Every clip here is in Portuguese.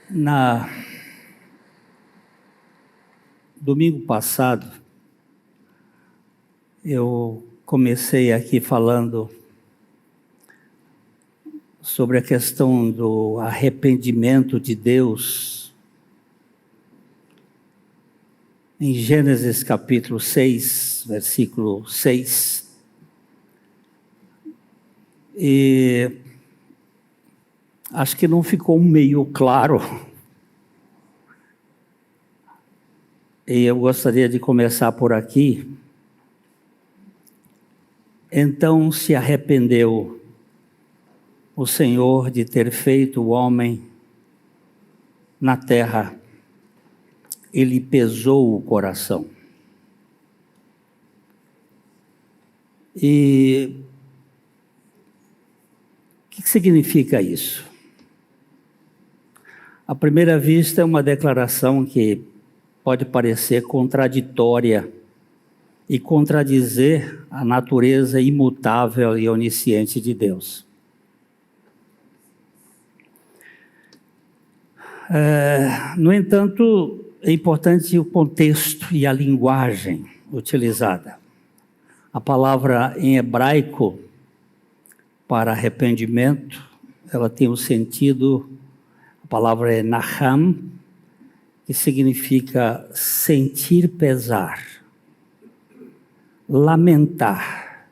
Na domingo passado, eu comecei aqui falando sobre a questão do arrependimento de Deus. Em Gênesis capítulo 6, versículo 6. E acho que não ficou meio claro. E eu gostaria de começar por aqui. Então se arrependeu o Senhor de ter feito o homem na terra. Ele pesou o coração. E o que significa isso? À primeira vista é uma declaração que pode parecer contraditória e contradizer a natureza imutável e onisciente de Deus. No entanto, é importante o contexto e a linguagem utilizada. A palavra em hebraico para arrependimento, ela tem o sentido, a palavra é nacham, que significa sentir pesar, lamentar,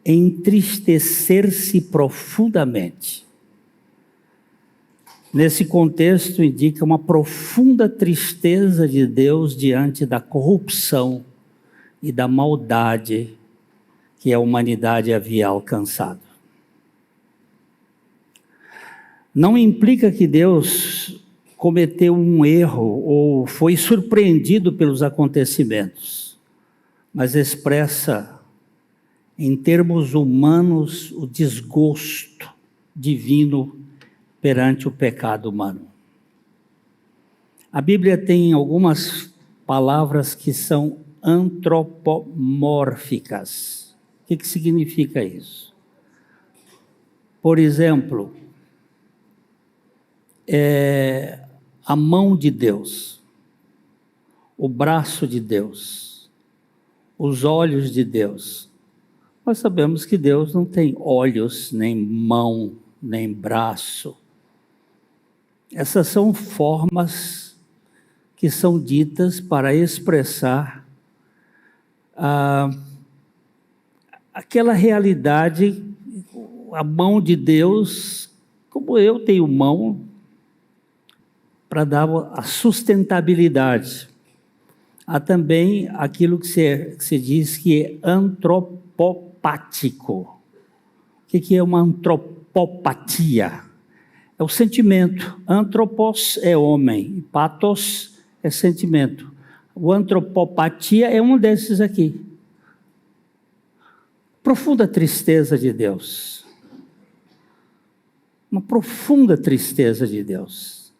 entristecer-se profundamente. Nesse contexto, indica uma profunda tristeza de Deus diante da corrupção e da maldade que a humanidade havia alcançado. Não implica que Deus cometeu um erro ou foi surpreendido pelos acontecimentos, mas expressa, em termos humanos, o desgosto divino perante o pecado humano. A Bíblia tem algumas palavras que são antropomórficas. O que significa isso? Por exemplo, a mão de Deus, o braço de Deus, os olhos de Deus. Nós sabemos que Deus não tem olhos, nem mão, nem braço. Essas são formas que são ditas para expressar aquela realidade, a mão de Deus, como eu tenho mão, para dar a sustentabilidade. Há também aquilo que se diz que é antropopático. O que é uma antropopatia? É o sentimento. Antropos é homem, patos é sentimento. O antropopatia é um desses aqui. Profunda tristeza de Deus. Uma profunda tristeza de Deus.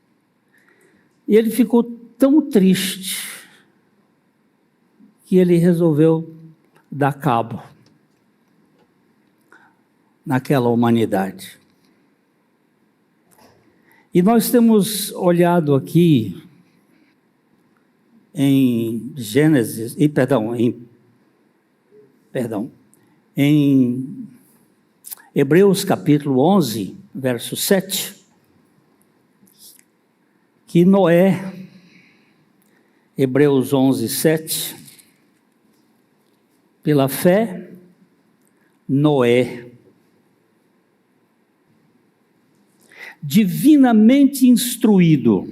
E ele ficou tão triste que ele resolveu dar cabo naquela humanidade. E nós temos olhado aqui em Gênesis, em Hebreus capítulo 11, verso 7, que Noé, Hebreus 11, 7, pela fé, Noé, divinamente instruído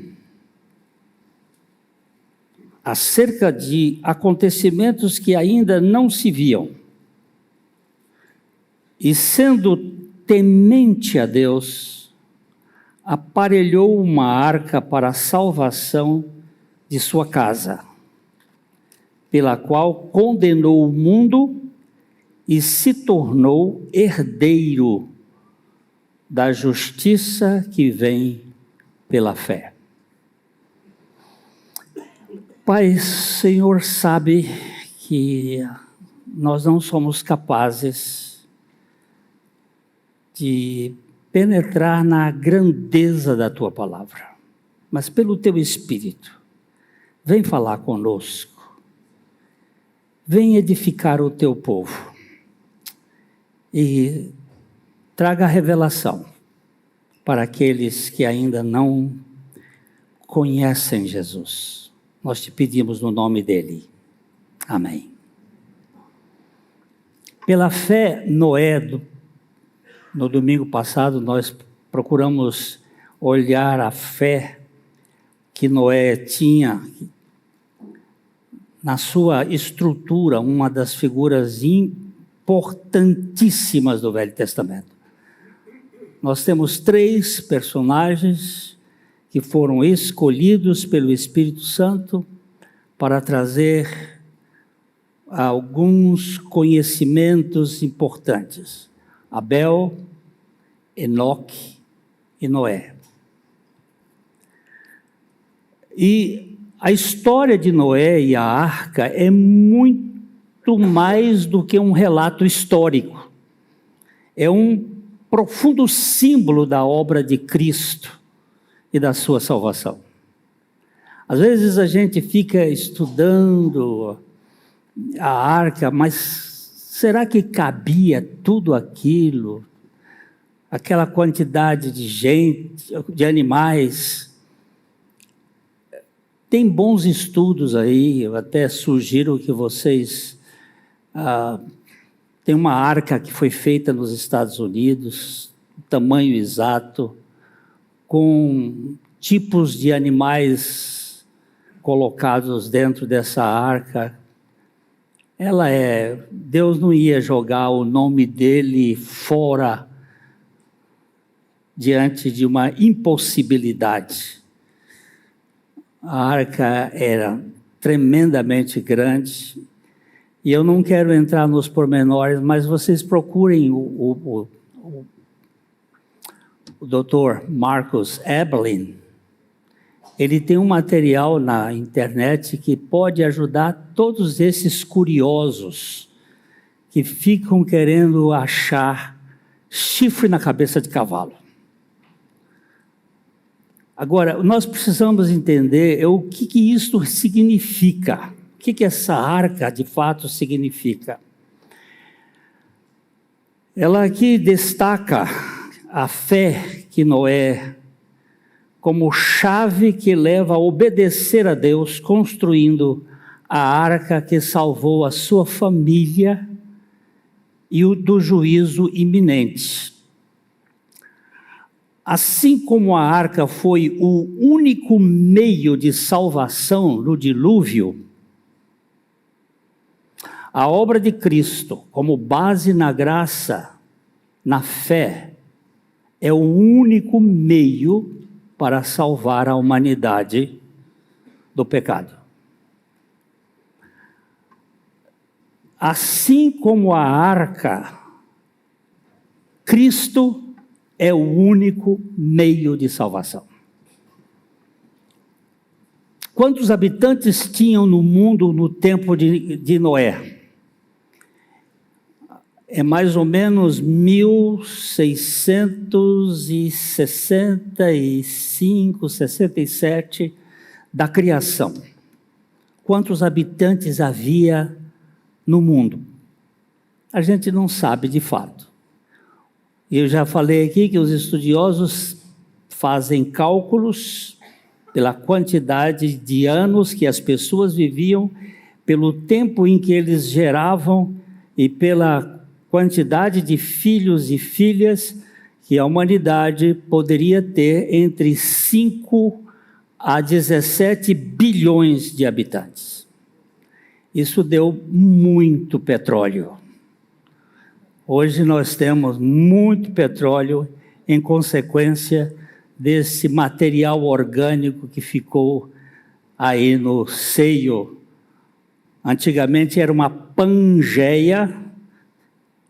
acerca de acontecimentos que ainda não se viam, e sendo temente a Deus, aparelhou uma arca para a salvação de sua casa, pela qual condenou o mundo e se tornou herdeiro da justiça que vem pela fé. Pai, Senhor sabe que nós não somos capazes de penetrar na grandeza da Tua palavra. mas pelo teu Espírito, vem falar conosco, vem edificar o teu povo e traga revelação para aqueles que ainda não conhecem Jesus. Nós te pedimos no nome dele. Amém. Pela fé, Noé, no domingo passado, nós procuramos olhar a fé que Noé tinha na sua estrutura, uma das figuras importantíssimas do Velho Testamento. Nós temos 3 personagens que foram escolhidos pelo Espírito Santo para trazer alguns conhecimentos importantes: Abel, Enoque e Noé. E a história de Noé e a arca é muito mais do que um relato histórico. É um profundo símbolo da obra de Cristo e da sua salvação. Às vezes a gente fica estudando a arca, mas será que cabia tudo aquilo? Aquela quantidade de gente, de animais? Tem bons estudos aí, eu até sugiro que vocês... tem uma arca que foi feita nos Estados Unidos, tamanho exato, com tipos de animais colocados dentro dessa arca. Deus não ia jogar o nome dele fora diante de uma impossibilidade. A arca era tremendamente grande, e eu não quero entrar nos pormenores, mas vocês procurem o Dr. Marcus Eberlin. Ele tem um material na internet que pode ajudar todos esses curiosos que ficam querendo achar chifre na cabeça de cavalo. Agora, nós precisamos entender o que isso significa. O que essa arca de fato significa? Ela aqui destaca a fé que Noé, como chave que leva a obedecer a Deus, construindo a arca que salvou a sua família e o do juízo iminente. Assim como a arca foi o único meio de salvação no dilúvio, a obra de Cristo, como base na graça, na fé, é o único meio para salvar a humanidade do pecado. Assim como a arca, Cristo é o único meio de salvação. Quantos habitantes tinham no mundo no tempo de Noé? É mais ou menos 1665, 67 da criação. Quantos habitantes havia no mundo? A gente não sabe de fato. Eu já falei aqui que os estudiosos fazem cálculos pela quantidade de anos que as pessoas viviam, pelo tempo em que eles geravam e pela quantidade de filhos e filhas que a humanidade poderia ter entre 5 a 17 bilhões de habitantes. Isso deu muito petróleo. Hoje nós temos muito petróleo em consequência desse material orgânico que ficou aí no seio. Antigamente era uma pangeia,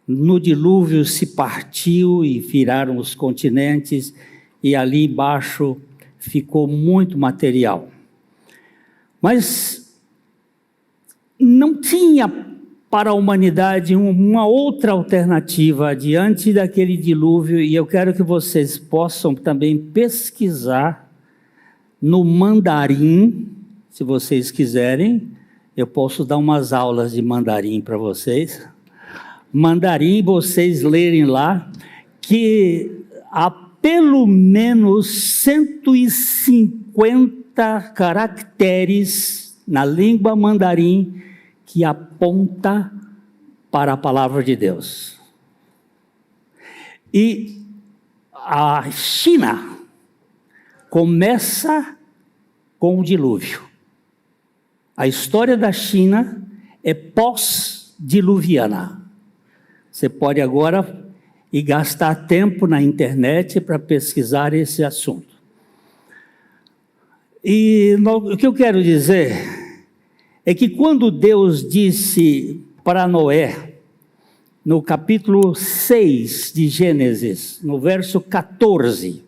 no dilúvio se partiu e viraram os continentes, e ali embaixo ficou muito material. Mas não tinha para a humanidade uma outra alternativa diante daquele dilúvio, e eu quero que vocês possam também pesquisar no mandarim, se vocês quiserem, eu posso dar umas aulas de mandarim para vocês. Mandarim, vocês lerem lá, que há pelo menos 150 caracteres na língua mandarim que aponta para a palavra de Deus. E a China começa com o dilúvio. A história da China é pós-diluviana. Você pode agora ir gastar tempo na internet para pesquisar esse assunto. E o que eu quero dizer é que quando Deus disse para Noé, no capítulo 6 de Gênesis, no verso 14,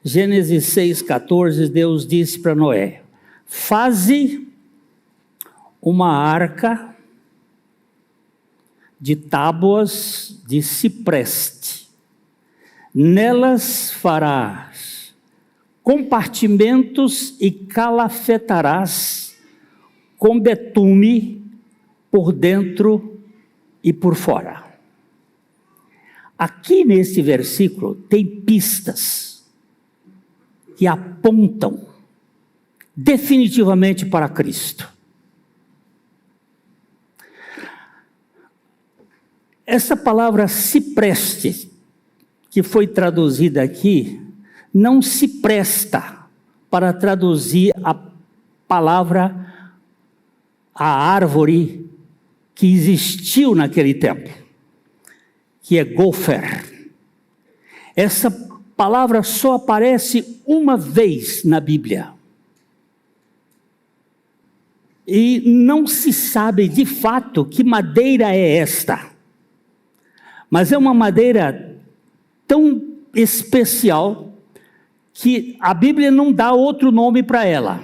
Gênesis 6, 14, Deus disse para Noé: faze uma arca de tábuas de cipreste, nelas farás compartimentos e calafetarás com betume por dentro e por fora. Aqui nesse versículo tem pistas que apontam definitivamente para Cristo. Essa palavra cipreste, que foi traduzida aqui, não se presta para traduzir a palavra, a árvore que existiu naquele tempo, que é gopher. Essa palavra só aparece uma vez na Bíblia. E não se sabe de fato que madeira é esta. Mas é uma madeira tão especial que a Bíblia não dá outro nome para ela.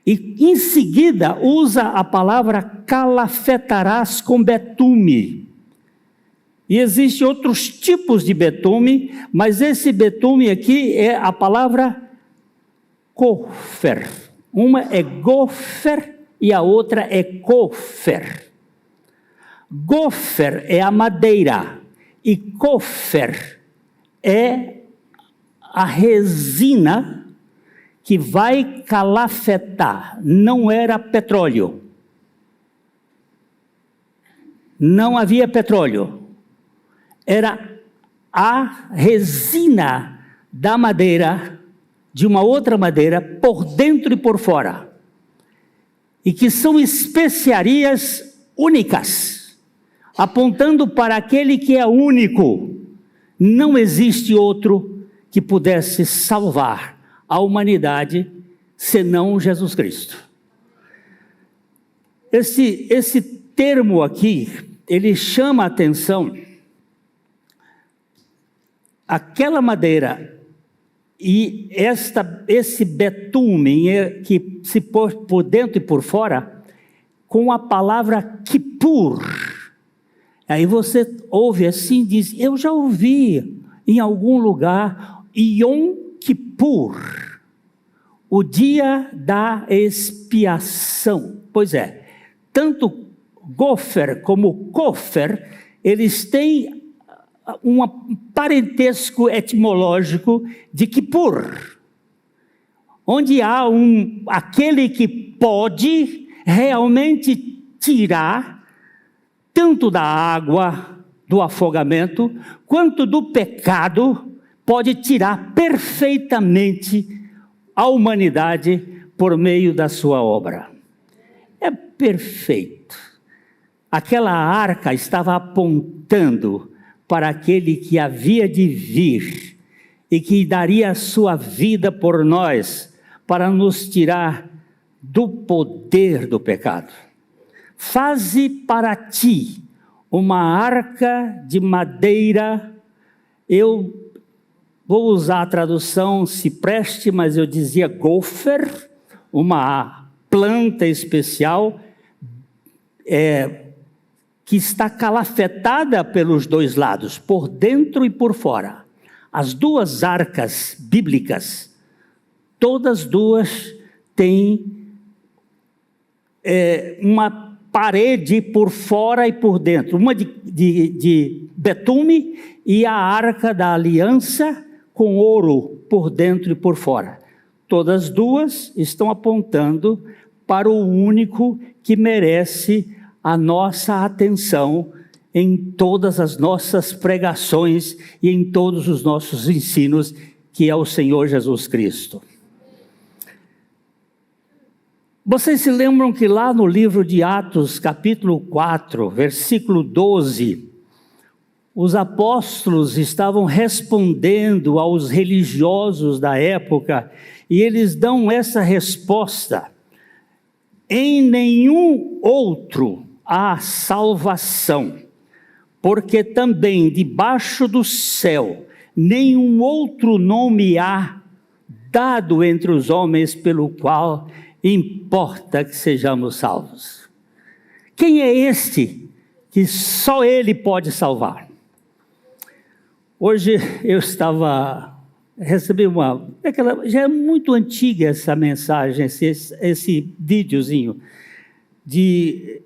E em seguida usa a palavra calafetarás com betume. E existem outros tipos de betume, mas esse betume aqui é a palavra gopher. Uma é gopher e a outra é gopher. Gopher é a madeira e gopher é a resina que vai calafetar. Não era petróleo. Não havia petróleo. Era a resina da madeira, de uma outra madeira, por dentro e por fora. E que são especiarias únicas, apontando para aquele que é único. Não existe outro que pudesse salvar a humanidade senão Jesus Cristo. Esse termo aqui, ele chama a atenção. Aquela madeira e esse betume que se pôs por dentro e por fora, com a palavra Kippur. Aí você ouve assim, diz, eu já ouvi em algum lugar, Yom Kippur, o dia da expiação. Pois é, tanto gopher como gopher, eles têm um parentesco etimológico de Kippur, onde há aquele que pode realmente tirar tanto da água do afogamento, quanto do pecado, pode tirar perfeitamente a humanidade por meio da sua obra. É perfeito. Aquela arca estava apontando para aquele que havia de vir e que daria a sua vida por nós, para nos tirar do poder do pecado. Faze para ti uma arca de madeira. Eu vou usar a tradução cipreste, mas eu dizia gopher, uma planta especial, que está calafetada pelos dois lados, por dentro e por fora. As duas arcas bíblicas Todas duas têm uma parede por fora e por dentro, uma de betume e a arca da aliança com ouro por dentro e por fora. Todas duas estão apontando para o único que merece a nossa atenção em todas as nossas pregações e em todos os nossos ensinos, que é o Senhor Jesus Cristo. Vocês se lembram que lá no livro de Atos, capítulo 4, versículo 12, os apóstolos estavam respondendo aos religiosos da época, e eles dão essa resposta: em nenhum outro há salvação, porque também debaixo do céu nenhum outro nome há dado entre os homens pelo qual importa que sejamos salvos. Quem é este que só Ele pode salvar? Hoje eu recebi já é muito antiga essa mensagem, esse videozinho, de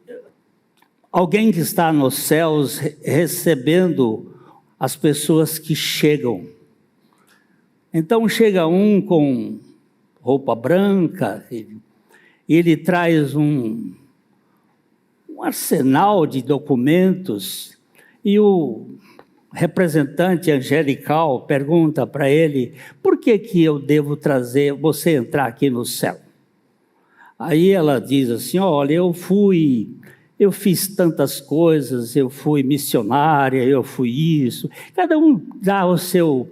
alguém que está nos céus recebendo as pessoas que chegam. Então chega um com roupa branca, e ele traz um arsenal de documentos, e o representante angelical pergunta para ele: por que eu devo trazer você entrar aqui no céu? Aí ela diz assim: olha, eu fiz tantas coisas, eu fui missionária, eu fui isso. Cada um dá o seu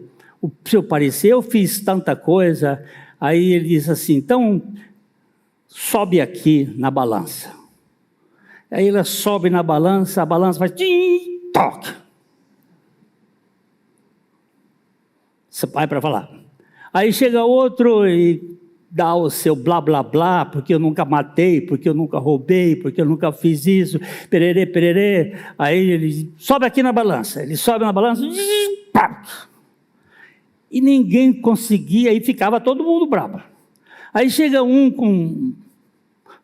parecer. Eu fiz tanta coisa. Aí ele diz assim: então sobe aqui na balança. Aí ela sobe na balança, a balança faz toque. Você vai para falar. Aí chega outro e dá o seu blá blá blá, porque eu nunca matei, porque eu nunca roubei, porque eu nunca fiz isso, pererê, pererê. Aí ele sobe aqui na balança, ele sobe na balança, e ninguém conseguia, e ficava todo mundo bravo. Aí chega um com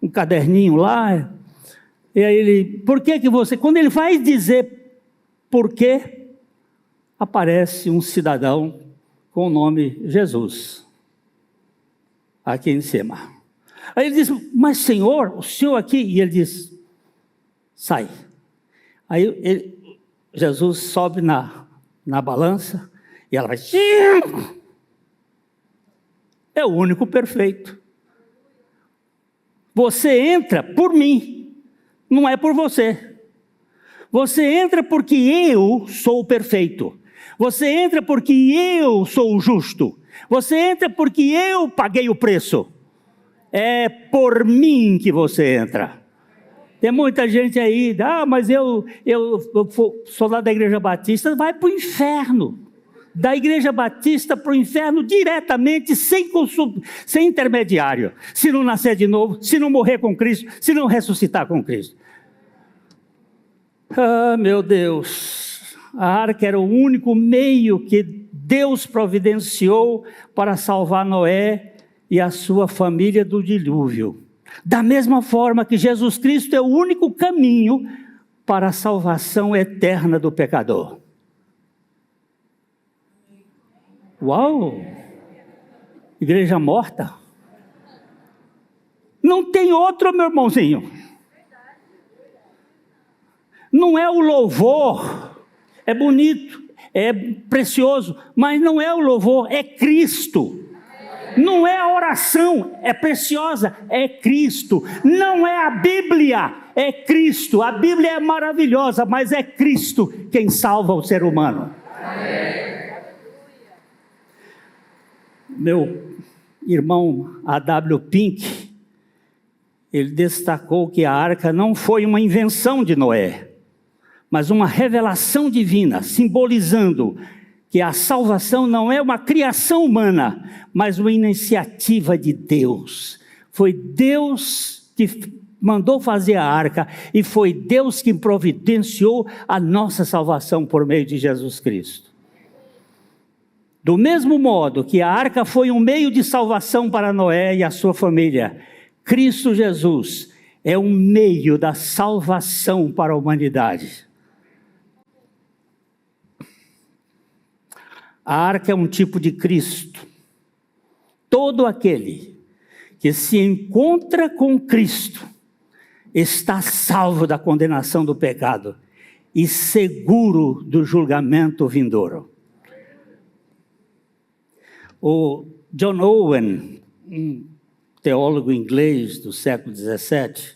um caderninho lá, e aí ele: por que você... Quando ele vai dizer por quê, aparece um cidadão com o nome Jesus aqui em cima. Aí ele diz: mas Senhor, o senhor aqui... E ele diz: sai. Aí Jesus sobe na balança, e ela vai... É o único perfeito. Você entra por mim, não é por você. Você entra porque eu sou o perfeito. Você entra porque eu sou o justo. Você entra porque eu paguei o preço. É por mim que você entra. Tem muita gente aí: mas eu sou lá da Igreja Batista. Vai para o inferno. Da Igreja Batista para o inferno diretamente, sem intermediário. Se não nascer de novo, se não morrer com Cristo, se não ressuscitar com Cristo. Ah, meu Deus! A arca era o único meio que Deus providenciou para salvar Noé e a sua família do dilúvio. Da mesma forma que Jesus Cristo é o único caminho para a salvação eterna do pecador. Uau! Igreja morta? Não tem outro, meu irmãozinho. Não é o louvor, é bonito, é precioso, mas não é o louvor, é Cristo. Não é a oração, é preciosa, é Cristo. Não é a Bíblia, é Cristo. A Bíblia é maravilhosa, mas é Cristo quem salva o ser humano. Amém. Meu irmão A.W. Pink, ele destacou que a arca não foi uma invenção de Noé, mas uma revelação divina, simbolizando que a salvação não é uma criação humana, mas uma iniciativa de Deus. Foi Deus que mandou fazer a arca, e foi Deus que providenciou a nossa salvação por meio de Jesus Cristo. Do mesmo modo que a arca foi um meio de salvação para Noé e a sua família, Cristo Jesus é um meio da salvação para a humanidade. A arca é um tipo de Cristo. Todo aquele que se encontra com Cristo está salvo da condenação do pecado e seguro do julgamento vindouro. O John Owen, um teólogo inglês do século XVII,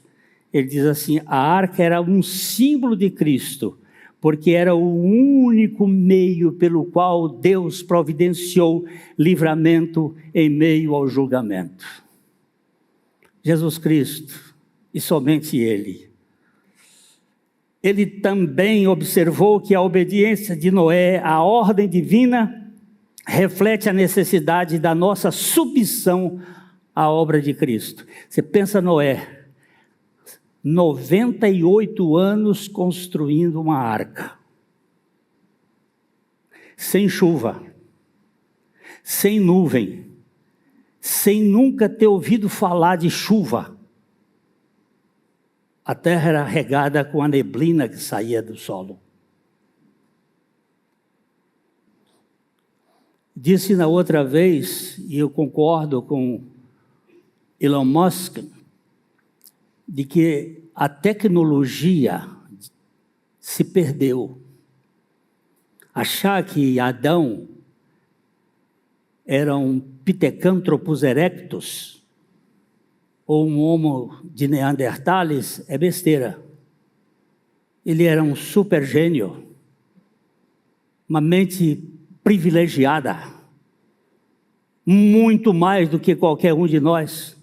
ele diz assim: a arca era um símbolo de Cristo, porque era o único meio pelo qual Deus providenciou livramento em meio ao julgamento. Jesus Cristo, e somente Ele. Ele também observou que a obediência de Noé à ordem divina reflete a necessidade da nossa submissão à obra de Cristo. Você pensa Noé, 98 anos construindo uma arca, sem chuva, sem nuvem, sem nunca ter ouvido falar de chuva. A terra era regada com a neblina que saía do solo. Disse na outra vez, e eu concordo com Elon Musk, de que a tecnologia se perdeu. Achar que Adão era um Pithecanthropus erectus ou um homo de Neandertales é besteira. Ele era um super gênio, uma mente privilegiada, muito mais do que qualquer um de nós.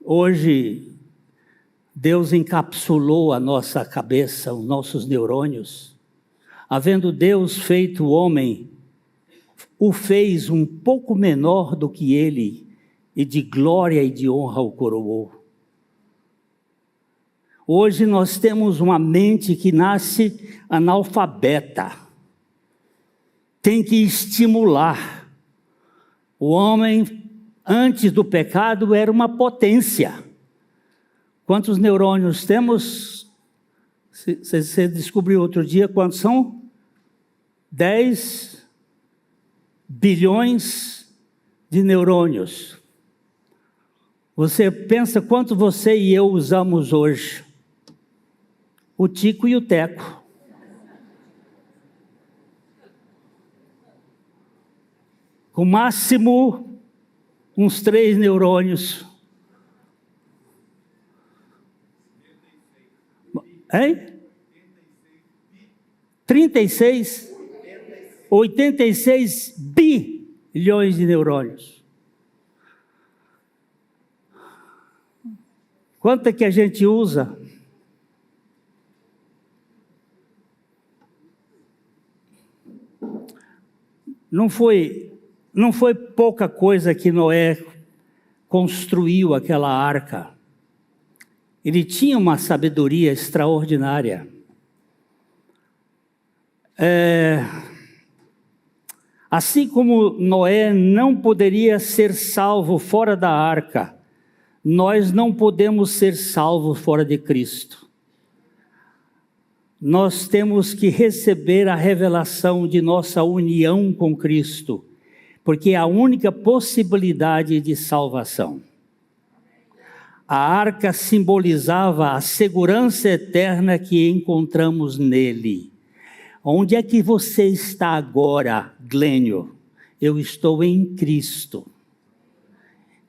Hoje, Deus encapsulou a nossa cabeça, os nossos neurônios. Havendo Deus feito o homem, o fez um pouco menor do que ele, e de glória e de honra o coroou. Hoje nós temos uma mente que nasce analfabeta. Tem que estimular. O homem, antes do pecado, era uma potência. Quantos neurônios temos? Você descobriu outro dia quantos são? 10 bilhões de neurônios. Você pensa quanto você e eu usamos hoje? O tico e o teco. Com máximo uns 3 neurônios. Hein? 36? 86 bilhões de neurônios. Quanto é que a gente usa? Não foi pouca coisa que Noé construiu aquela arca. Ele tinha uma sabedoria extraordinária. Assim como Noé não poderia ser salvo fora da arca, nós não podemos ser salvos fora de Cristo. Nós temos que receber a revelação de nossa união com Cristo, porque é a única possibilidade de salvação. A arca simbolizava a segurança eterna que encontramos nele. Onde é que você está agora, Glênio? Eu estou em Cristo.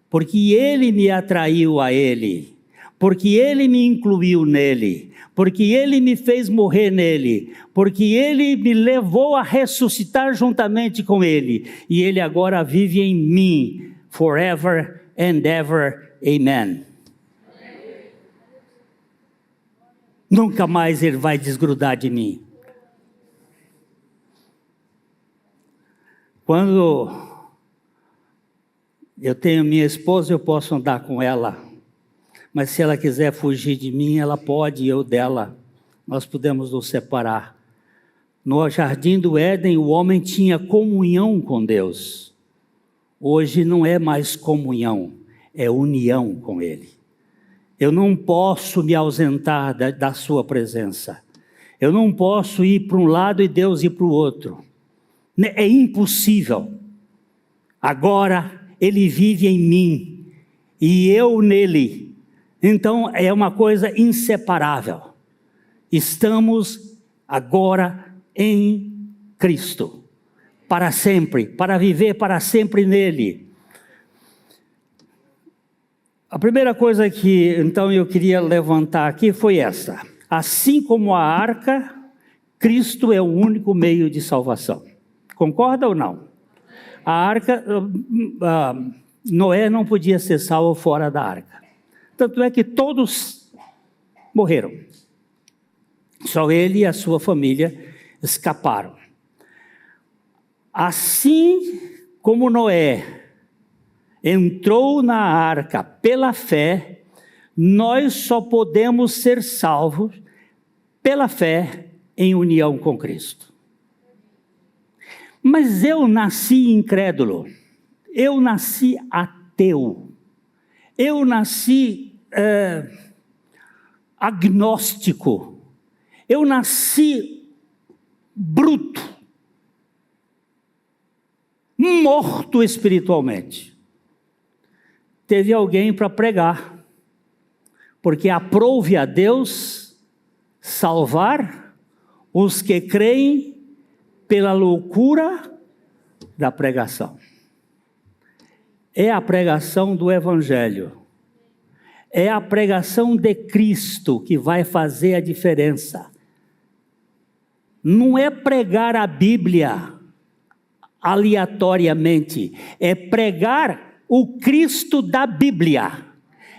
Porque Ele me atraiu a Ele. Porque Ele me incluiu nele. Porque Ele me fez morrer nele. Porque Ele me levou a ressuscitar juntamente com Ele. E Ele agora vive em mim. Forever and ever. Amen. Nunca mais Ele vai desgrudar de mim. Quando eu tenho minha esposa, eu posso andar com ela. Mas se ela quiser fugir de mim, ela pode, eu dela. Nós podemos nos separar. No jardim do Éden, o homem tinha comunhão com Deus. Hoje não é mais comunhão, é união com Ele. Eu não posso me ausentar da sua presença. Eu não posso ir para um lado e Deus ir para o outro. É impossível. Agora Ele vive em mim e eu nele. Então é uma coisa inseparável. Estamos agora em Cristo, para sempre, para viver para sempre nele. A primeira coisa que então eu queria levantar aqui foi essa. Assim como a arca, Cristo é o único meio de salvação. Concorda ou não? A arca, Noé não podia ser salvo fora da arca. Tanto é que todos morreram. Só ele e a sua família escaparam. Assim como Noé entrou na arca pela fé, nós só podemos ser salvos pela fé em união com Cristo. Mas eu nasci incrédulo, eu nasci ateu, eu nasci agnóstico, eu nasci bruto, morto espiritualmente. Teve alguém para pregar, porque aprove a Deus salvar os que creem pela loucura da pregação. É a pregação do Evangelho. É a pregação de Cristo que vai fazer a diferença. Não é pregar a Bíblia aleatoriamente, é pregar o Cristo da Bíblia.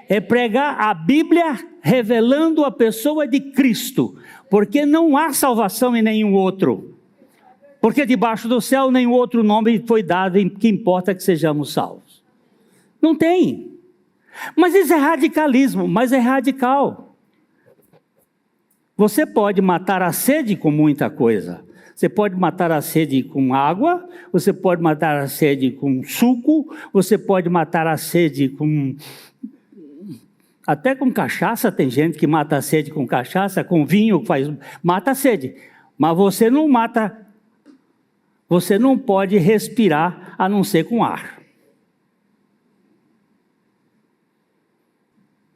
É pregar a Bíblia revelando a pessoa de Cristo, porque não há salvação em nenhum outro. Porque debaixo do céu nenhum outro nome foi dado em que importa que sejamos salvos. Não tem. Mas isso é radicalismo, mas é radical. Você pode matar a sede com muita coisa. Você pode matar a sede com água, você pode matar a sede com suco, você pode matar a sede com... Até com cachaça, tem gente que mata a sede com cachaça, com vinho, mata a sede. Mas você não mata, você não pode respirar a não ser com ar.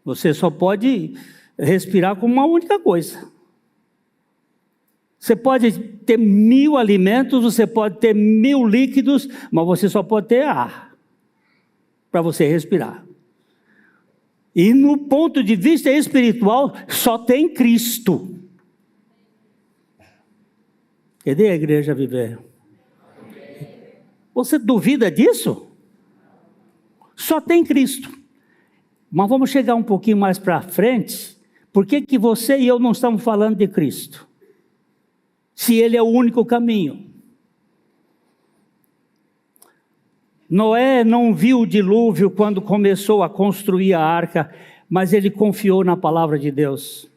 Você só pode respirar com uma única coisa. Você pode ter 1000 alimentos, você pode ter 1000 líquidos, mas você só pode ter ar para você respirar. E no ponto de vista espiritual, só tem Cristo. Cadê a igreja viver? Você duvida disso? Só tem Cristo. Mas vamos chegar um pouquinho mais para frente. Por que você e eu não estamos falando de Cristo? Se Ele é o único caminho. Noé não viu o dilúvio quando começou a construir a arca, mas ele confiou na palavra de Deus.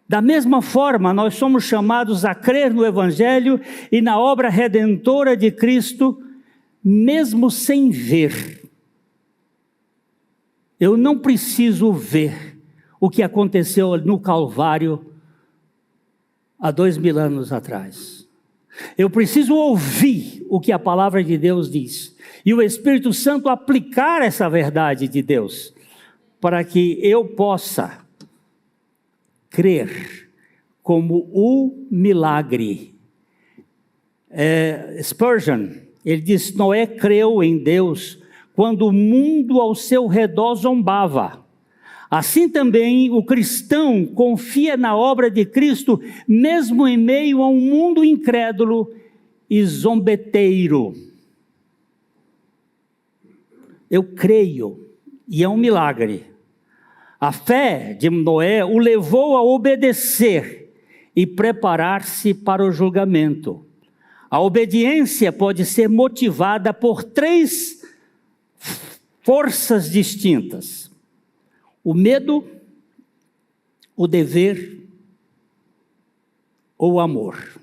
Da mesma forma, nós somos chamados a crer no Evangelho e na obra redentora de Cristo, mesmo sem ver. Eu não preciso ver o que aconteceu no Calvário há 2000 anos atrás. Eu preciso ouvir o que a palavra de Deus diz. E o Espírito Santo aplicar essa verdade de Deus, para que eu possa crer como o milagre. Spurgeon, ele diz, Noé creu em Deus quando o mundo ao seu redor zombava. Assim também o cristão confia na obra de Cristo, mesmo em meio a um mundo incrédulo e zombeteiro. Eu creio, e é um milagre. A fé de Noé o levou a obedecer e preparar-se para o julgamento. A obediência pode ser motivada por 3 forças distintas: o medo, o dever ou o amor.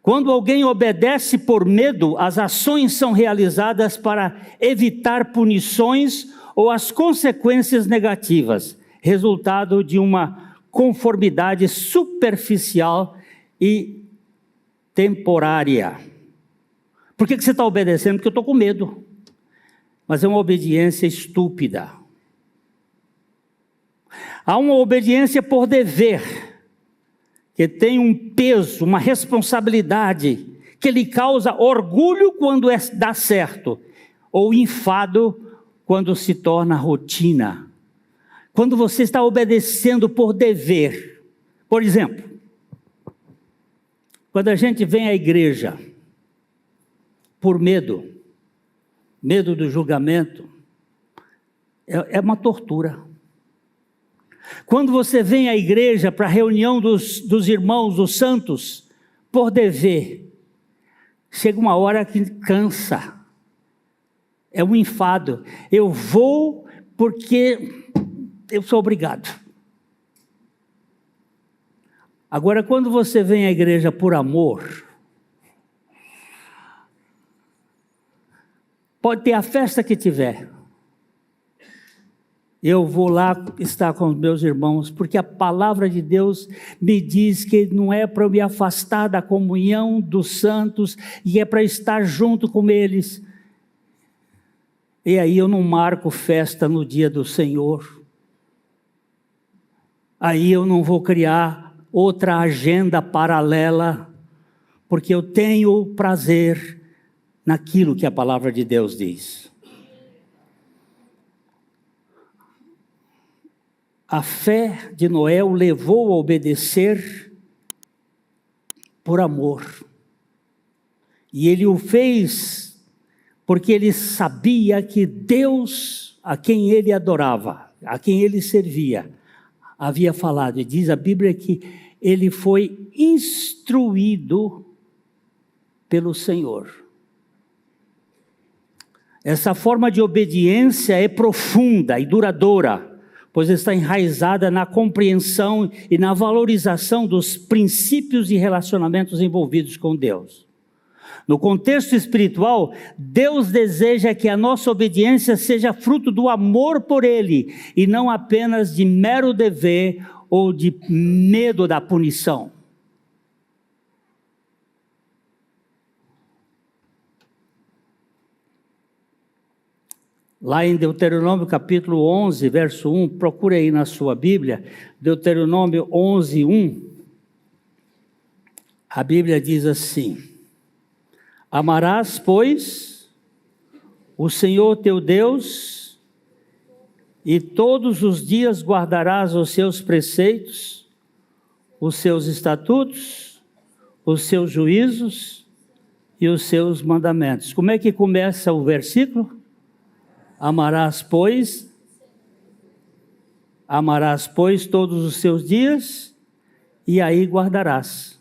Quando alguém obedece por medo, as ações são realizadas para evitar punições ou as consequências negativas, resultado de uma conformidade superficial e temporária. Por que você está obedecendo? Porque eu estou com medo. Mas é uma obediência estúpida. Há uma obediência por dever, que tem um peso, uma responsabilidade, que lhe causa orgulho quando dá certo, ou enfado quando se torna rotina. Quando você está obedecendo por dever. Por exemplo, quando a gente vem à igreja por medo do julgamento, é uma tortura. Quando você vem à igreja para a reunião dos irmãos, dos santos, por dever, chega uma hora que cansa, é um enfado. Eu vou porque eu sou obrigado. Agora, quando você vem à igreja por amor, pode ter a festa que tiver, eu vou lá estar com os meus irmãos, porque a palavra de Deus me diz que não é para eu me afastar da comunhão dos santos, e é para estar junto com eles. E aí eu não marco festa no dia do Senhor. Aí eu não vou criar outra agenda paralela, porque eu tenho prazer naquilo que a palavra de Deus diz. A fé de Noé o levou a obedecer por amor. E ele o fez porque ele sabia que Deus, a quem ele adorava, a quem ele servia, havia falado. E diz a Bíblia que ele foi instruído pelo Senhor. Essa forma de obediência é profunda e duradoura, pois está enraizada na compreensão e na valorização dos princípios e relacionamentos envolvidos com Deus. No contexto espiritual, Deus deseja que a nossa obediência seja fruto do amor por Ele, e não apenas de mero dever ou de medo da punição. Lá em Deuteronômio capítulo 11, verso 1, procure aí na sua Bíblia, Deuteronômio 11, 1, a Bíblia diz assim: amarás, pois, o Senhor teu Deus, e todos os dias guardarás os seus preceitos, os seus estatutos, os seus juízos e os seus mandamentos. Como é que começa o versículo? Amarás, pois, todos os seus dias, e aí guardarás.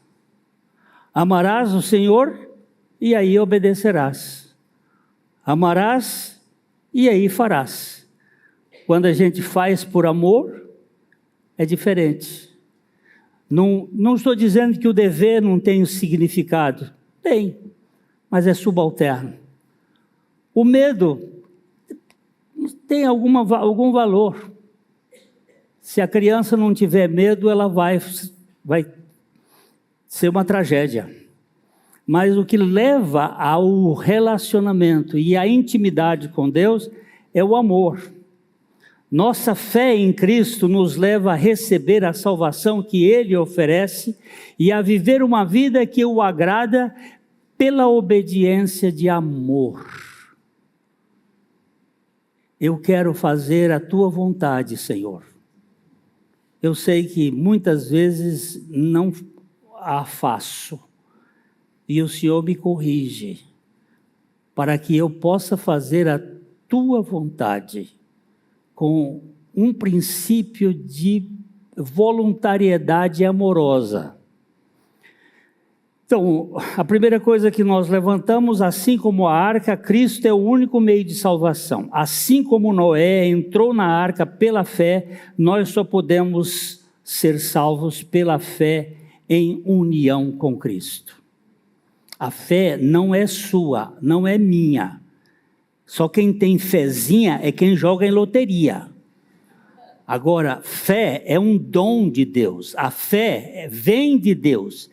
Amarás o Senhor, e aí obedecerás. Amarás, e aí farás. Quando a gente faz por amor, é diferente. Não estou dizendo que o dever não tem significado. Tem, mas é subalterno. O medo tem algum valor. Se a criança não tiver medo, ela vai ser uma tragédia. Mas o que leva ao relacionamento e à intimidade com Deus é o amor. Nossa fé em Cristo nos leva a receber a salvação que Ele oferece e a viver uma vida que o agrada pela obediência de amor. Eu quero fazer a tua vontade, Senhor. Eu sei que muitas vezes não a faço, e o Senhor me corrige, para que eu possa fazer a tua vontade, com um princípio de voluntariedade amorosa. Então, a primeira coisa que nós levantamos, assim como a arca, Cristo é o único meio de salvação. Assim como Noé entrou na arca pela fé, nós só podemos ser salvos pela fé em união com Cristo. A fé não é sua, não é minha. Só quem tem fezinha é quem joga em loteria. Agora, fé é um dom de Deus. A fé vem de Deus.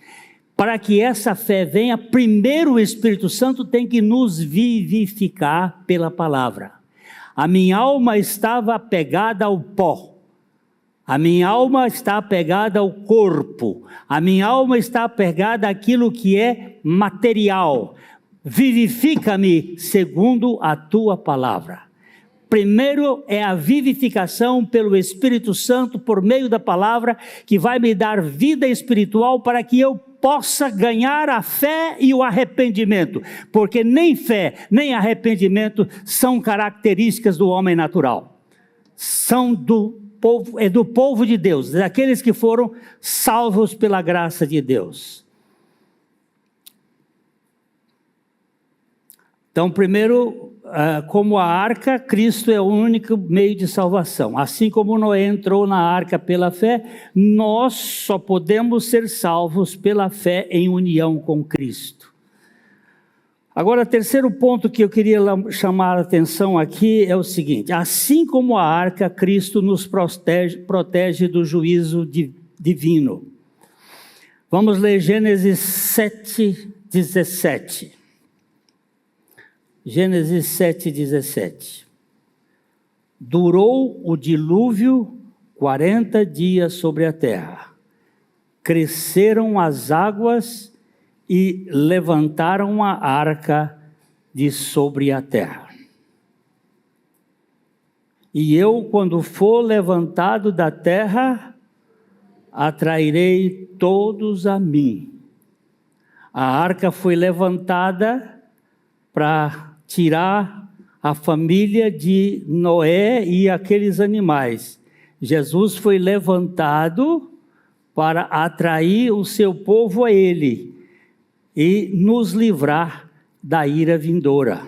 Para que essa fé venha, primeiro o Espírito Santo tem que nos vivificar pela palavra. A minha alma estava apegada ao pó. A minha alma está apegada ao corpo. A minha alma está apegada àquilo que é material. Vivifica-me segundo a tua palavra. Primeiro é a vivificação pelo Espírito Santo, por meio da palavra, que vai me dar vida espiritual para que eu possa ganhar a fé e o arrependimento. Porque nem fé, nem arrependimento são características do homem natural. São do povo de Deus, daqueles que foram salvos pela graça de Deus. Então, primeiro, como a arca, Cristo é o único meio de salvação. Assim como Noé entrou na arca pela fé, nós só podemos ser salvos pela fé em união com Cristo. Agora, terceiro ponto que eu queria chamar a atenção aqui é o seguinte: assim como a arca, Cristo nos protege do juízo divino. Vamos ler Gênesis 7:17. Gênesis 7:17. Durou o dilúvio 40 dias sobre a terra. Cresceram as águas e levantaram a arca de sobre a terra. E eu, quando for levantado da terra, atrairei todos a mim. A arca foi levantada para tirar a família de Noé e aqueles animais. Jesus foi levantado para atrair o seu povo a ele e nos livrar da ira vindoura.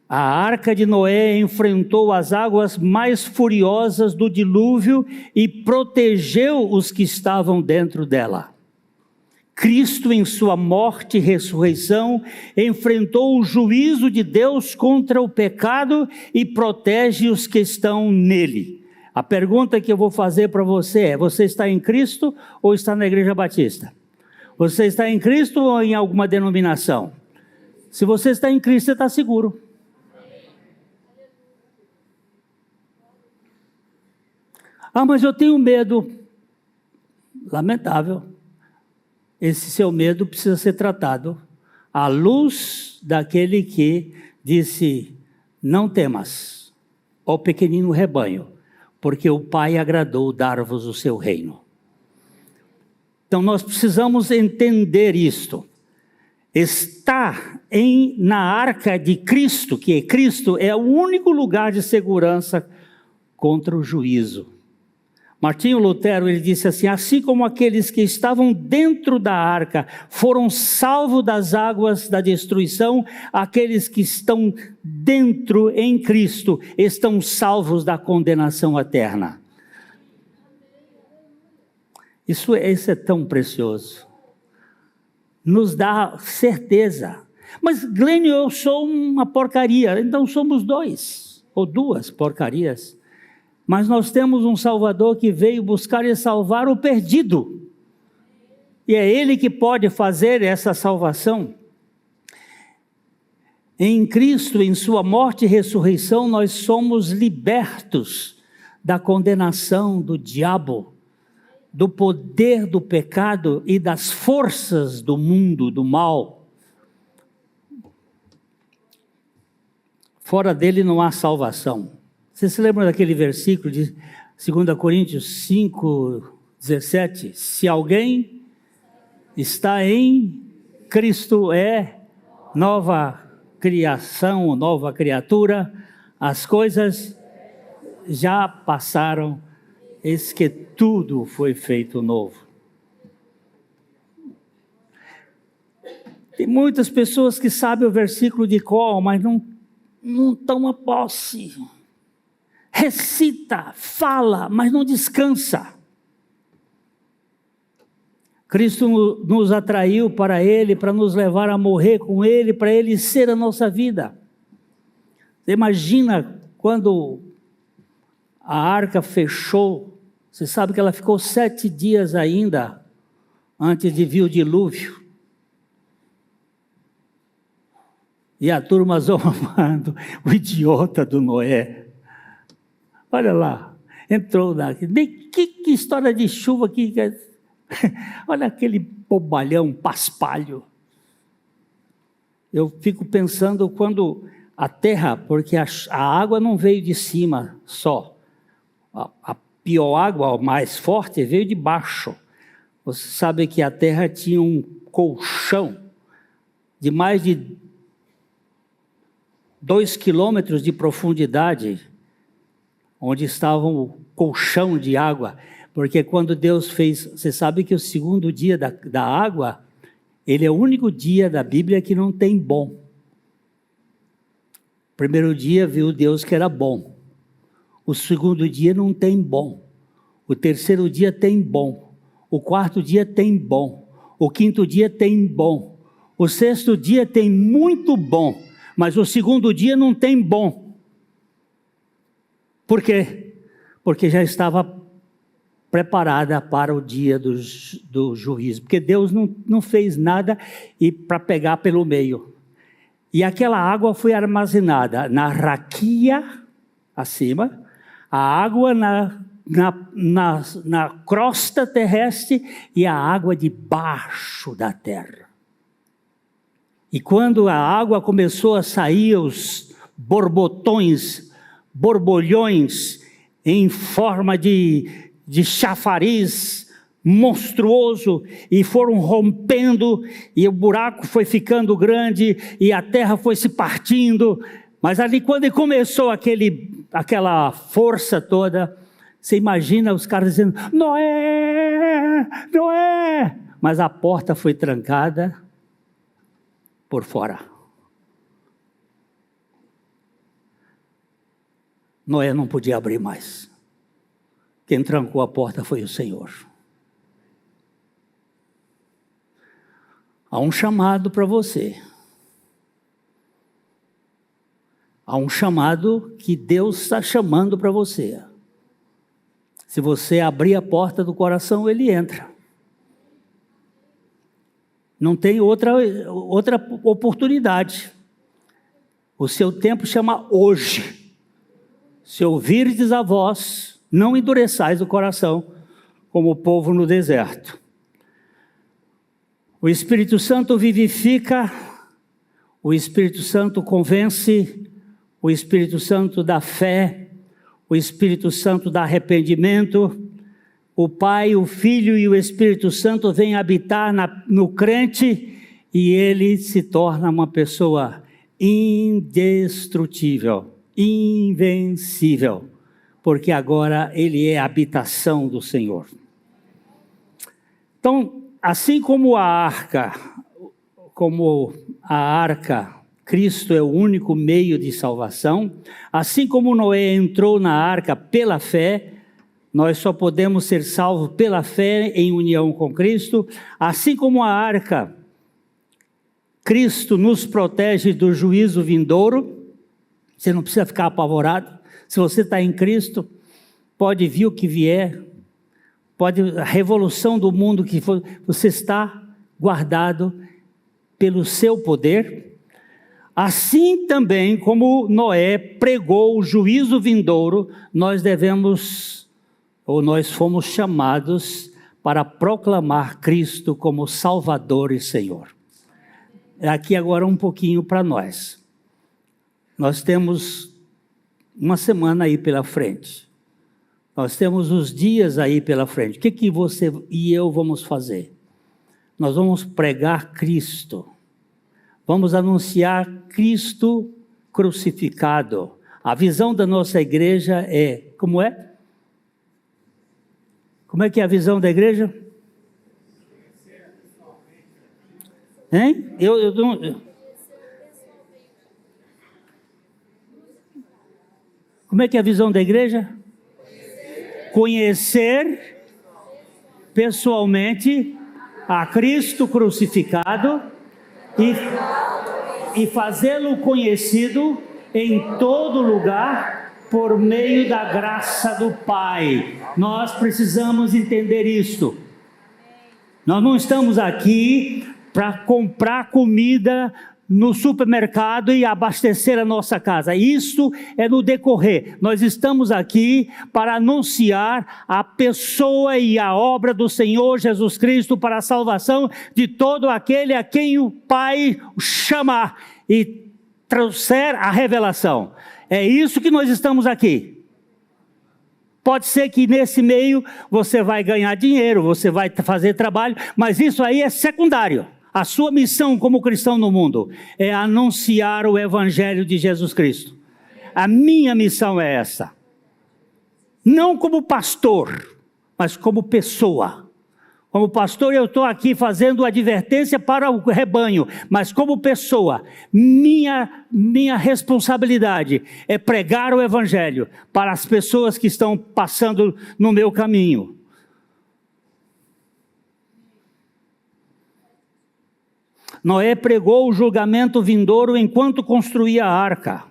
A arca de Noé enfrentou as águas mais furiosas do dilúvio e protegeu os que estavam dentro dela. Cristo, em sua morte e ressurreição, enfrentou o juízo de Deus contra o pecado e protege os que estão nele. A pergunta que eu vou fazer para você é: você está em Cristo ou está na Igreja Batista? Você está em Cristo ou em alguma denominação? Se você está em Cristo, você está seguro. Ah, mas eu tenho medo. Lamentável. Esse seu medo precisa ser tratado à luz daquele que disse: não temas, ó pequenino rebanho, porque o Pai agradou dar-vos o seu reino. Então nós precisamos entender isto. Estar na arca de Cristo, que Cristo é o único lugar de segurança contra o juízo. Martinho Lutero, ele disse assim: assim como aqueles que estavam dentro da arca foram salvos das águas da destruição, aqueles que estão dentro em Cristo estão salvos da condenação eterna. Isso é tão precioso. Nos dá certeza. Mas, Glênio, eu sou uma porcaria. Então somos dois ou duas porcarias. Mas nós temos um Salvador que veio buscar e salvar o perdido. E é Ele que pode fazer essa salvação. Em Cristo, em sua morte e ressurreição, nós somos libertos da condenação do diabo, do poder do pecado e das forças do mundo, do mal. Fora dele não há salvação. Você se lembra daquele versículo de 2 Coríntios 5:17? Se alguém está em Cristo, é nova criação, nova criatura, as coisas já passaram, eis que tudo foi feito novo. Tem muitas pessoas que sabem o versículo de cor, mas não tomam posse. Recita, fala, mas não descansa. Cristo nos atraiu para Ele, para nos levar a morrer com Ele, para Ele ser a nossa vida. Você imagina quando a arca fechou, você sabe que ela ficou 7 dias ainda, antes de vir o dilúvio. E a turma zombando, o idiota do Noé. Olha lá, entrou na... Que história de chuva que... Olha aquele bobalhão, paspalho. Eu fico pensando quando a terra, porque a água não veio de cima só. A pior água, a mais forte, veio de baixo. Você sabe que a terra tinha um colchão de mais de 2 quilômetros de profundidade, onde estava o colchão de água. Porque quando Deus fez, você sabe que o segundo dia da água, ele é o único dia da Bíblia que não tem bom. O primeiro dia viu Deus que era bom. O segundo dia não tem bom. O terceiro dia tem bom. O quarto dia tem bom. O quinto dia tem bom. O sexto dia tem muito bom. Mas o segundo dia não tem bom. Por quê? Porque já estava preparada para o dia do juízo, porque Deus não fez nada para pegar pelo meio. E aquela água foi armazenada na raquia, acima, a água na crosta terrestre e a água debaixo da terra. E quando a água começou a sair, os borbolhões em forma de chafariz monstruoso, e foram rompendo, e o buraco foi ficando grande, e a terra foi se partindo, mas ali quando começou aquela força toda, você imagina os caras dizendo, Noé, Noé, mas a porta foi trancada por fora. Noé não podia abrir mais. Quem trancou a porta foi o Senhor. Há um chamado para você. Há um chamado que Deus está chamando para você. Se você abrir a porta do coração, Ele entra. Não tem outra oportunidade. O seu tempo chama hoje. Se ouvirdes a voz, não endureçais o coração, como o povo no deserto. O Espírito Santo vivifica, o Espírito Santo convence, o Espírito Santo dá fé, o Espírito Santo dá arrependimento. O Pai, o Filho e o Espírito Santo vêm habitar no crente e ele se torna uma pessoa indestrutível, invencível, porque agora ele é a habitação do Senhor. Então, assim como a arca, Cristo é o único meio de salvação, assim como Noé entrou na arca pela fé, nós só podemos ser salvos pela fé em união com Cristo, assim como a arca, Cristo nos protege do juízo vindouro. Você não precisa ficar apavorado. Se você está em Cristo, pode vir o que vier, a revolução do mundo que for, você está guardado pelo seu poder. Assim também como Noé pregou o juízo vindouro, nós fomos chamados para proclamar Cristo como Salvador e Senhor. Aqui agora um pouquinho para nós. Nós temos uma semana aí pela frente. Nós temos os dias aí pela frente. O que você e eu vamos fazer? Nós vamos pregar Cristo. Vamos anunciar Cristo crucificado. A visão da nossa igreja é, como é? Como é que é a visão da igreja? Hein? Como é que é a visão da igreja? Conhecer pessoalmente a Cristo crucificado e fazê-lo conhecido em todo lugar por meio da graça do Pai. Nós precisamos entender isto. Nós não estamos aqui para comprar comida no supermercado e abastecer a nossa casa. Isso é no decorrer. Nós estamos aqui para anunciar a pessoa e a obra do Senhor Jesus Cristo para a salvação de todo aquele a quem o Pai chamar e trouxer a revelação. É isso que nós estamos aqui. Pode ser que nesse meio você vai ganhar dinheiro, você vai fazer trabalho, mas isso aí é secundário. A sua missão como cristão no mundo é anunciar o Evangelho de Jesus Cristo. A minha missão é essa. Não como pastor, mas como pessoa. Como pastor eu estou aqui fazendo advertência para o rebanho, mas como pessoa, minha responsabilidade é pregar o Evangelho para as pessoas que estão passando no meu caminho. Noé pregou o julgamento vindouro enquanto construía a arca.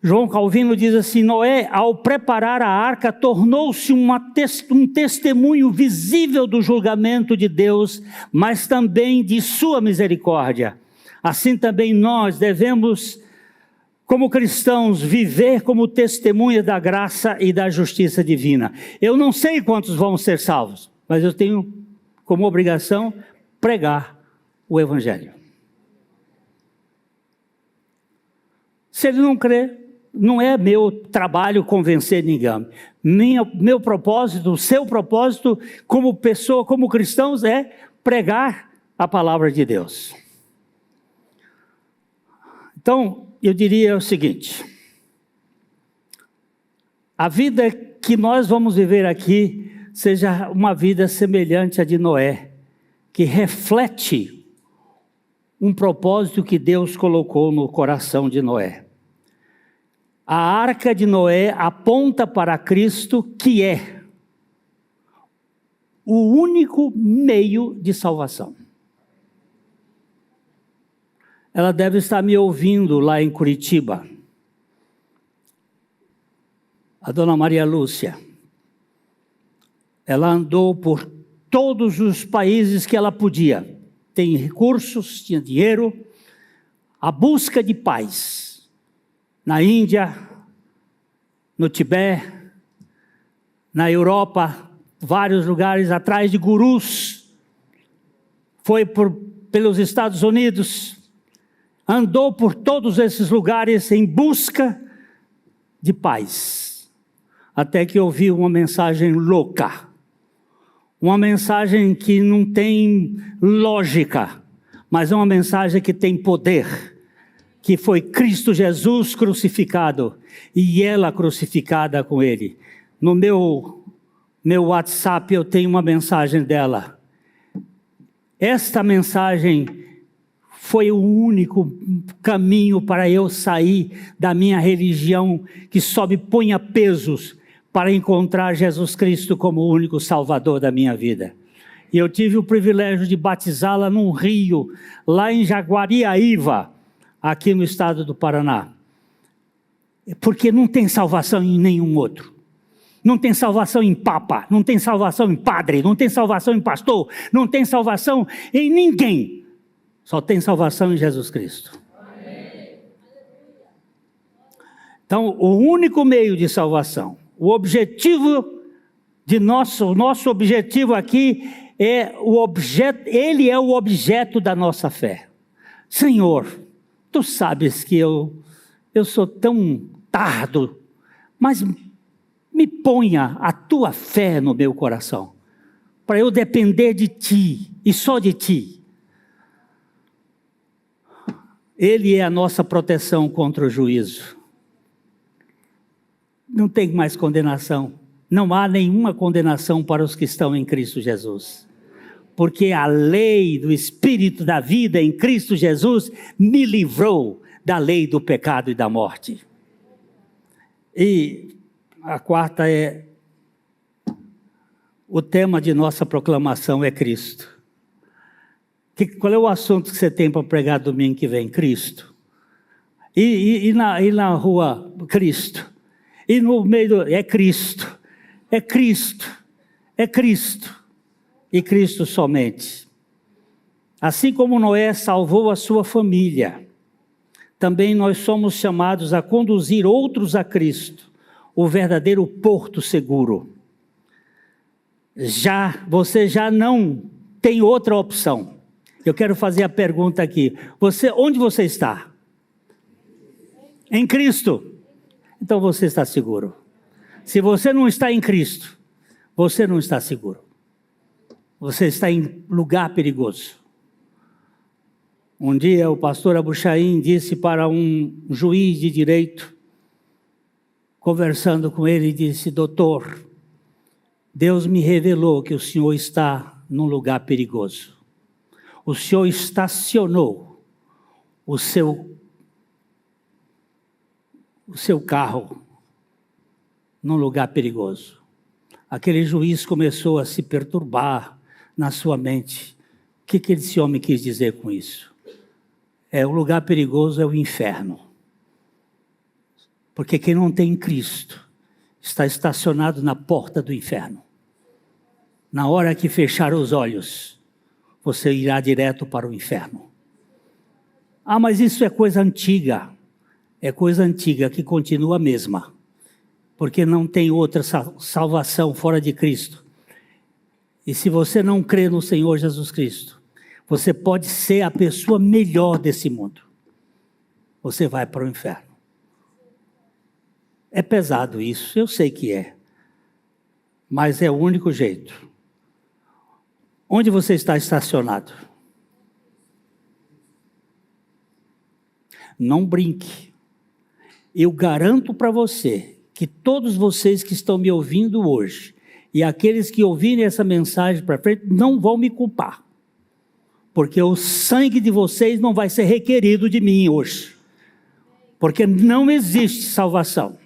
João Calvino diz assim: Noé, ao preparar a arca, tornou-se um testemunho visível do julgamento de Deus, mas também de sua misericórdia. Assim também nós devemos, como cristãos, viver como testemunha da graça e da justiça divina. Eu não sei quantos vão ser salvos, mas eu tenho como obrigação pregar o Evangelho. Se ele não crê, não é meu trabalho convencer ninguém. Meu propósito, o seu propósito como pessoa, como cristãos, é pregar a palavra de Deus. Então, eu diria o seguinte: a vida que nós vamos viver aqui seja uma vida semelhante à de Noé, que reflete um propósito que Deus colocou no coração de Noé. A arca de Noé aponta para Cristo, que é o único meio de salvação. Ela deve estar me ouvindo lá em Curitiba. A dona Maria Lúcia. Ela andou por todos os países que ela podia. Tem recursos, tinha dinheiro. A busca de paz. Na Índia, no Tibete, na Europa, vários lugares atrás de gurus. Foi pelos Estados Unidos. Andou por todos esses lugares em busca de paz. Até que ouviu uma mensagem louca. Uma mensagem que não tem lógica, mas é uma mensagem que tem poder, que foi Cristo Jesus crucificado e ela crucificada com ele. No meu WhatsApp eu tenho uma mensagem dela. Esta mensagem foi o único caminho para eu sair da minha religião que só me punha pesos, para encontrar Jesus Cristo como o único Salvador da minha vida. E eu tive o privilégio de batizá-la num rio, lá em Jaguariaíva, aqui no estado do Paraná. Porque não tem salvação em nenhum outro. Não tem salvação em papa, não tem salvação em padre, não tem salvação em pastor, não tem salvação em ninguém. Só tem salvação em Jesus Cristo. Então, o único meio de salvação, o nosso objetivo aqui é o objeto, ele é o objeto da nossa fé. Senhor, tu sabes que eu sou tão tardo, mas me ponha a tua fé no meu coração, para eu depender de ti e só de ti. Ele é a nossa proteção contra o juízo. Não tem mais condenação. Não há nenhuma condenação para os que estão em Cristo Jesus. Porque a lei do Espírito da vida em Cristo Jesus me livrou da lei do pecado e da morte. E a quarta é o tema de nossa proclamação é Cristo. Qual é o assunto que você tem para pregar domingo que vem? Cristo. E na rua, Cristo. E no meio, é Cristo. É Cristo. É Cristo. E Cristo somente. Assim como Noé salvou a sua família, também nós somos chamados a conduzir outros a Cristo, o verdadeiro porto seguro. Você já não tem outra opção. Eu quero fazer a pergunta aqui. Onde você está? Em Cristo. Então você está seguro. Se você não está em Cristo, você não está seguro. Você está em lugar perigoso. Um dia o pastor Abu Chaim disse para um juiz de direito, conversando com ele, disse: doutor, Deus me revelou que o senhor está num lugar perigoso. O senhor estacionou o seu carro num lugar perigoso. Aquele juiz começou a se perturbar na sua mente. O que esse homem quis dizer com isso? O lugar perigoso é o inferno. Porque quem não tem Cristo está estacionado na porta do inferno. Na hora que fechar os olhos, você irá direto para o inferno. Ah, mas isso é coisa antiga. É coisa antiga que continua a mesma. Porque não tem outra salvação fora de Cristo. E se você não crê no Senhor Jesus Cristo, você pode ser a pessoa melhor desse mundo. Você vai para o inferno. É pesado isso, eu sei que é. Mas é o único jeito. Onde você está estacionado? Não brinque. Eu garanto para você que todos vocês que estão me ouvindo hoje e aqueles que ouvirem essa mensagem para frente não vão me culpar. Porque o sangue de vocês não vai ser requerido de mim hoje. Porque não existe salvação.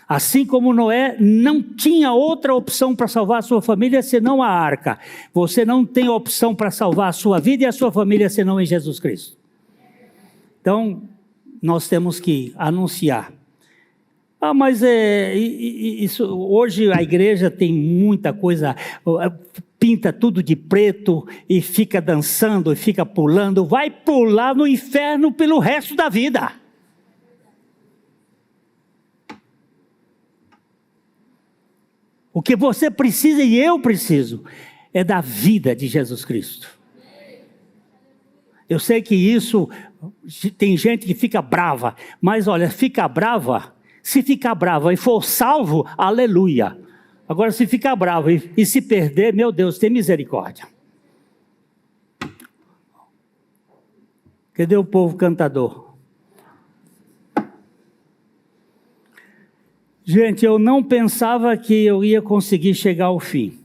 Assim como Noé não tinha outra opção para salvar a sua família senão a arca. Você não tem opção para salvar a sua vida e a sua família senão em Jesus Cristo. Então, nós temos que anunciar. Ah, mas isso, hoje a igreja tem muita coisa, pinta tudo de preto e fica dançando e fica pulando. Vai pular no inferno pelo resto da vida. O que você precisa e eu preciso é da vida de Jesus Cristo. Eu sei que isso, tem gente que fica brava, mas olha, fica brava, se ficar brava e for salvo, aleluia. Agora se ficar bravo e se perder, meu Deus, tem misericórdia. Cadê o povo cantador? Gente, eu não pensava que eu ia conseguir chegar ao fim.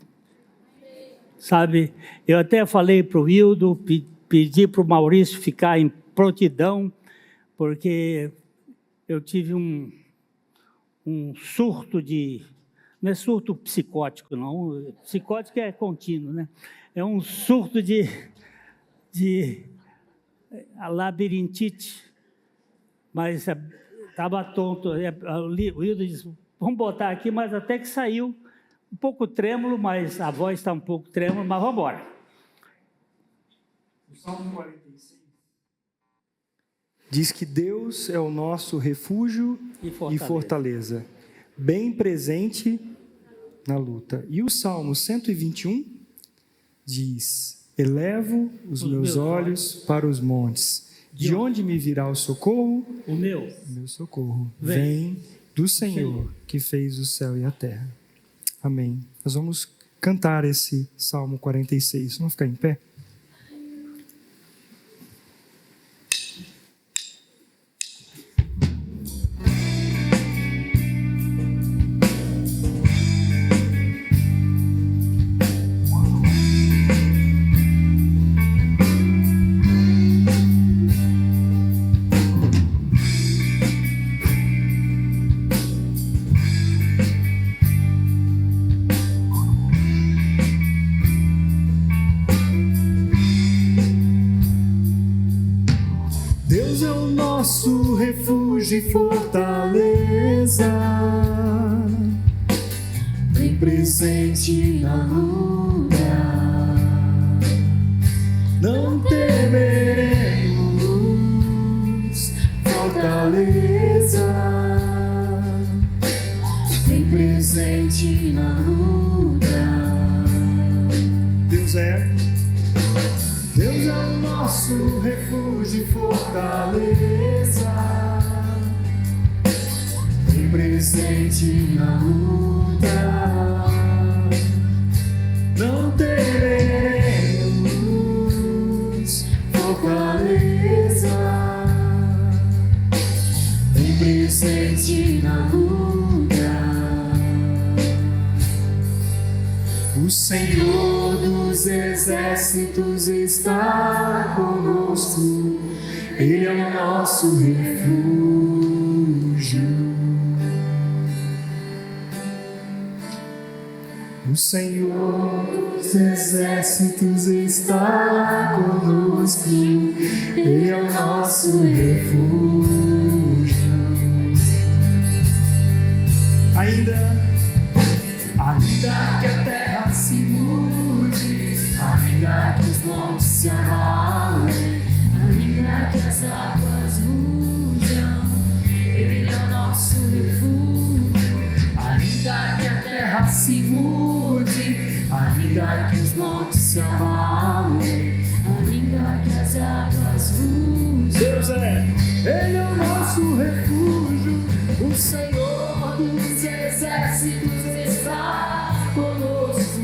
Sabe, eu até falei para o Hildo, pedi para o Maurício ficar em prontidão, porque eu tive um surto não é surto psicótico não, psicótico é contínuo, né? É um surto de labirintite, mas estava tonto. O Hildo disse, vamos botar aqui, mas até que saiu um pouco trêmulo, mas a voz está um pouco trêmula, mas vamos embora. O Salmo 46 diz que Deus é o nosso refúgio e fortaleza, bem presente na luta. E o Salmo 121 diz, elevo os meus olhos para os montes. De onde me virá o socorro? O meu socorro vem do Senhor, que fez o céu e a terra. Amém. Nós vamos cantar esse Salmo 46. Vamos ficar em pé? Deus é o nosso refúgio e fortaleza, bem presente na luta. Não temeremos, fortaleza, bem presente na luta. Deus é o nosso refúgio e fortaleza, bem presente na luta. Não teremos fortaleza, bem presente na luta. O Senhor dos exércitos está conosco, Ele é o nosso refúgio. O Senhor dos exércitos está conosco, Ele é o nosso refúgio. Ainda que a terra se mude, ainda que os montes se abalem, ainda que as águas rujam, Ele é o nosso refúgio. Ainda que a terra se mude, ainda que os montes se abalem, ainda que as águas rujam, Deus Ele é o nosso refúgio. O Senhor dos exércitos está conosco,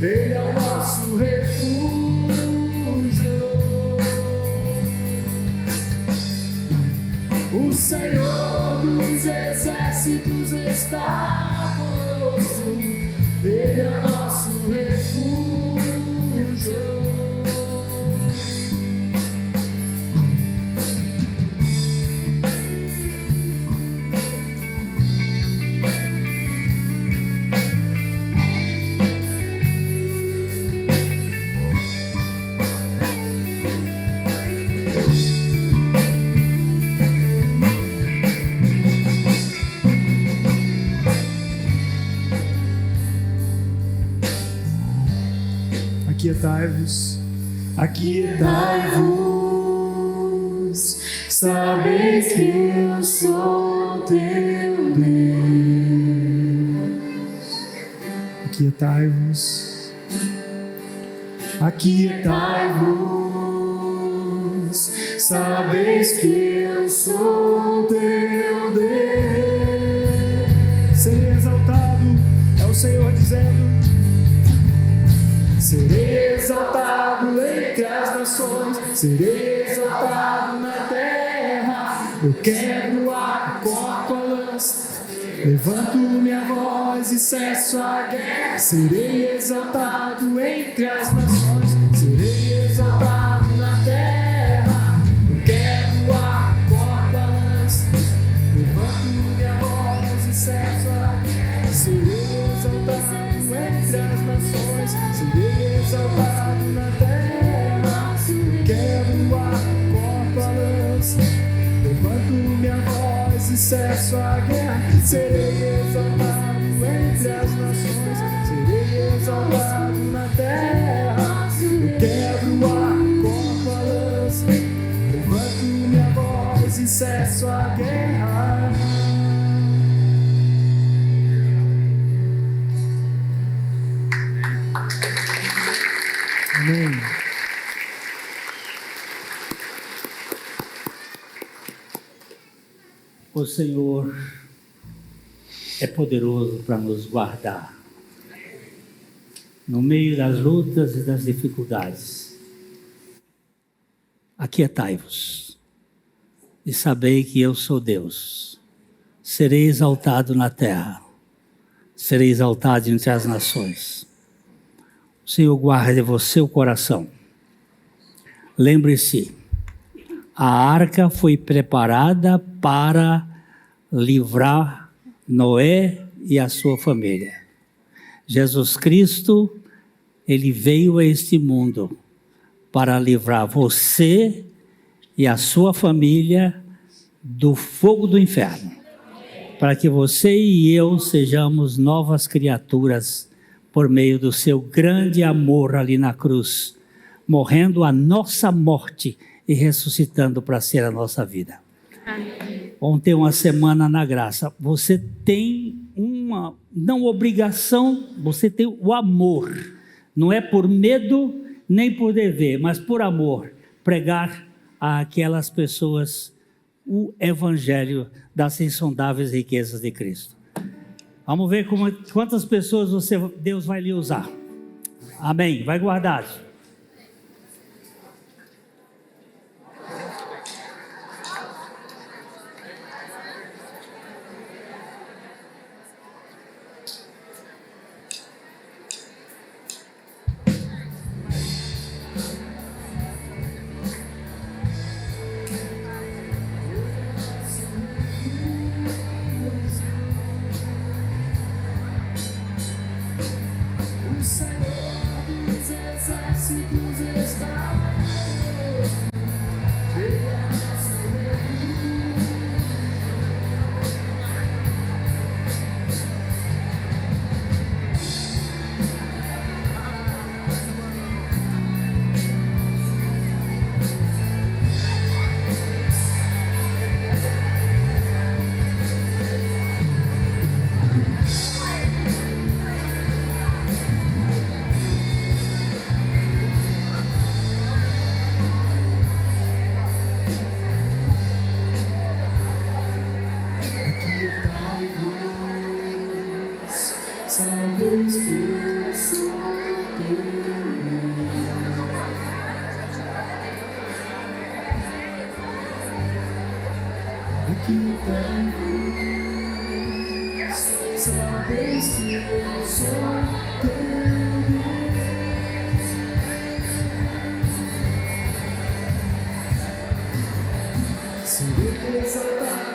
Ele é o nosso refúgio. O Senhor dos exércitos está conosco, Ele é o nosso refúgio. Aquietai-vos, sabeis que eu sou teu Deus. Aquietai-vos, sabeis que eu sou teu Deus. Serei exaltado, é o Senhor dizendo. Serei exaltado entre as nações, serei exaltado na terra. Eu quebro o arco, corto a lança, levanto minha voz e cesso a guerra. Serei exaltado entre as nações, serei exaltado na terra. Eu quebro o arco, corto a lança, levanto minha voz e cesso a guerra. Serei exaltado entre as nações, serei exaltado na terra. Quebro o arco, corto a lança, levanto minha voz e cesso a guerra. Serei exaltado entre as nações, serei exaltado na terra. Quebro o arco, corto a lança, levanto minha voz e cesso a guerra. Amém. O Senhor é poderoso para nos guardar no meio das lutas e das dificuldades. Aquietai-vos e sabei que eu sou Deus. Serei exaltado na terra, serei exaltado entre as nações. O Senhor guarde você o coração. Lembre-se, a arca foi preparada para livrar Noé e a sua família. Jesus Cristo, Ele veio a este mundo para livrar você e a sua família do fogo do inferno. Para que você e eu sejamos novas criaturas por meio do seu grande amor ali na cruz, morrendo a nossa morte e ressuscitando para ser a nossa vida. Amém. Vamos ter uma semana na graça. Você tem uma, não obrigação, você tem o amor. Não é por medo nem por dever, mas por amor. Pregar àquelas pessoas o evangelho das insondáveis riquezas de Cristo. Vamos ver quantas pessoas Deus vai lhe usar. Amém. Vai guardar. Se